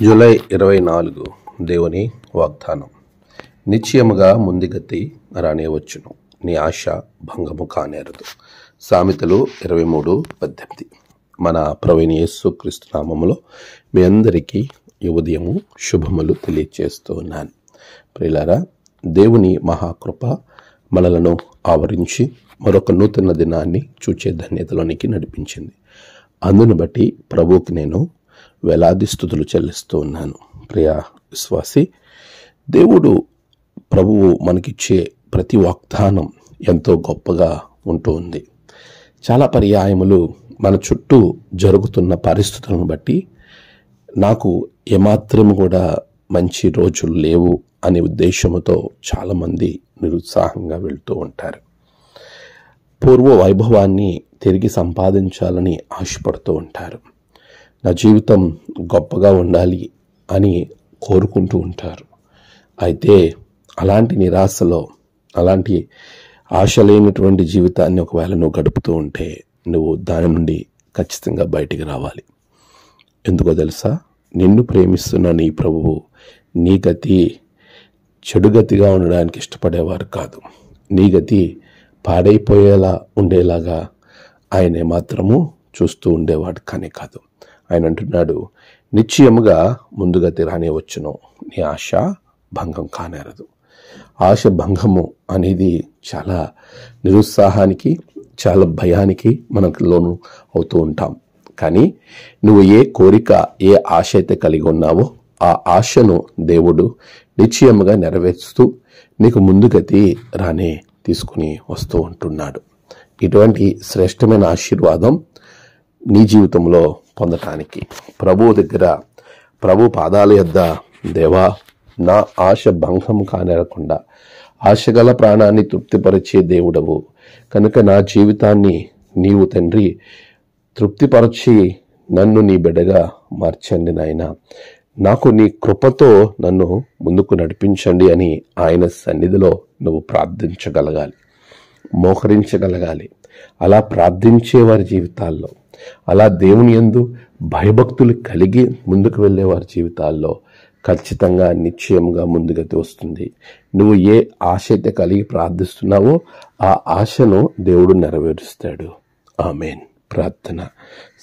July 24 దేవుని వాగ్దానం. నిశ్చయముగా ముందుగతి రానివచ్చును, నీ ఆశ భంగము కానేరదు. సామెతలు 23:18. మన ప్రభువైన యేసుక్రీస్తు నామములో మీ అందరికీ ఈ ఉదయము శుభములు తెలియచేస్తూ ఉన్నాను. ప్రియులారా, దేవుని మహాకృప మనలను ఆవరించి మరొక నూతన దినాన్ని చూచే ధన్యతలోనికి నడిపించింది. అందును బట్టి ప్రభువుకి నేను వేలాది స్తుతులు చెల్లిస్తూ ఉన్నాను. ప్రియ విశ్వాసి, దేవుడు ప్రభువు మనకిచ్చే ప్రతి వాగ్దానం ఎంతో గొప్పగా ఉంటూ ఉంది. చాలా పర్యాయములు మన చుట్టూ జరుగుతున్న పరిస్థితులను బట్టి నాకు ఏమాత్రం కూడా మంచి రోజులు లేవు అనే ఉద్దేశంతో చాలామంది నిరుత్సాహంగా వెళ్తూ ఉంటారు. పూర్వ వైభవాన్ని తిరిగి సంపాదించాలని ఆశపడుతూ ఉంటారు. నా జీవితం గొప్పగా ఉండాలి అని కోరుకుంటూ ఉంటారు. అయితే అలాంటి నిరాశలో, అలాంటి ఆశ లేనటువంటి జీవితాన్ని ఒకవేళ నువ్వు గడుపుతూ ఉంటే నువ్వు దాని నుండి ఖచ్చితంగా బయటికి రావాలి. ఎందుకో తెలుసా? నిన్ను ప్రేమిస్తున్న నీ ప్రభువు నీ గతి చెడుగతిగా ఉండడానికి ఇష్టపడేవారు కాదు. నీ గతి పాడైపోయేలా ఉండేలాగా ఆయన మాత్రము చూస్తూ ఉండేవాడు కానీ కాదు. ఆయన అంటున్నాడు, నిశ్చయముగా ముందుగతి రానివచ్చును, నీ ఆశ భంగం కానేరదు. ఆశ భంగము అనేది చాలా నిరుత్సాహానికి, చాలా భయానికి మనకు లోను అవుతూ ఉంటాం. కానీ నువ్వు ఏ కోరిక, ఏ ఆశ అయితే కలిగి ఉన్నావో ఆ ఆశను దేవుడు నిశ్చయముగా నెరవేరుస్తూ నీకు ముందుగతి రానే తీసుకుని వస్తూ ఉంటున్నాడు. ఇటువంటి శ్రేష్టమైన ఆశీర్వాదం నీ జీవితంలో పొందటానికి ప్రభువు దగ్గర, ప్రభు పాదాల యొద్ద, దేవా, నా ఆశ భంగం కానేరకుండా ఆశగల ప్రాణాన్ని తృప్తిపరిచే దేవుడవు కనుక నా జీవితాన్ని నీవు తండ్రి తృప్తిపరచి నన్ను నీ బిడ్డగా మార్చండి నాయనా, నాకు నీ కృపతో నన్ను ముందుకు నడిపించండి అని ఆయన సన్నిధిలో నువ్వు ప్రార్థించగలగాలి, మోకరించగలగాలి. అలా ప్రార్థించే వారి జీవితాల్లో, అలా దేవుని యందు భయభక్తులు కలిగి ముందుకు వెళ్ళే వారి జీవితాల్లో ఖచ్చితంగా నిశ్చయంగా ముందుగతి వస్తుంది. నువ్వు ఏ ఆశ అయితే కలిగి ప్రార్థిస్తున్నావో ఆ ఆశను దేవుడు నెరవేరుస్తాడు. ఆమేన్. ప్రార్థన.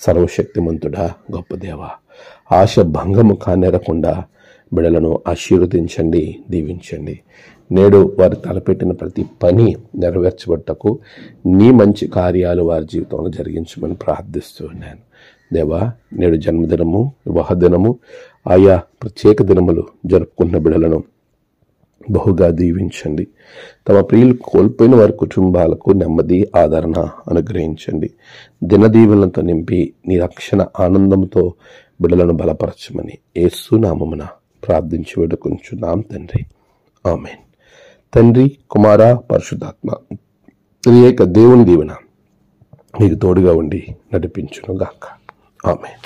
సర్వశక్తిమంతుడా, గొప్ప దేవా, ఆశ భంగము కానేరకుండా బిడలను ఆశీర్వదించండి, దీవించండి. నేడు వారు తలపెట్టిన ప్రతి పని నెరవేర్చబట్టకు నీ మంచి కార్యాలు వారి జీవితంలో జరిగించమని ప్రార్థిస్తూ ఉన్నాను. దేవా, నేడు జన్మదినము, వివాహ దినము, ఆయా ప్రత్యేక దినములు జరుపుకున్న బిడలను బహుగా దీవించండి. తమ ప్రియులు కోల్పోయిన వారి కుటుంబాలకు నెమ్మది, ఆదరణ అనుగ్రహించండి. దినదీవులతో నింపి నీ రక్షణ ఆనందంతో బిడలను బలపరచమని యేసు నామమున ప్రార్థించి వేడుకొంచున్నాం తండ్రి. ఆమేన్. తండ్రి, కుమార, పరిశుద్ధాత్మ త్రియేక దేవుని దీవెన మీకు తోడుగా ఉండి నడిపించును గాక. ఆమేన్.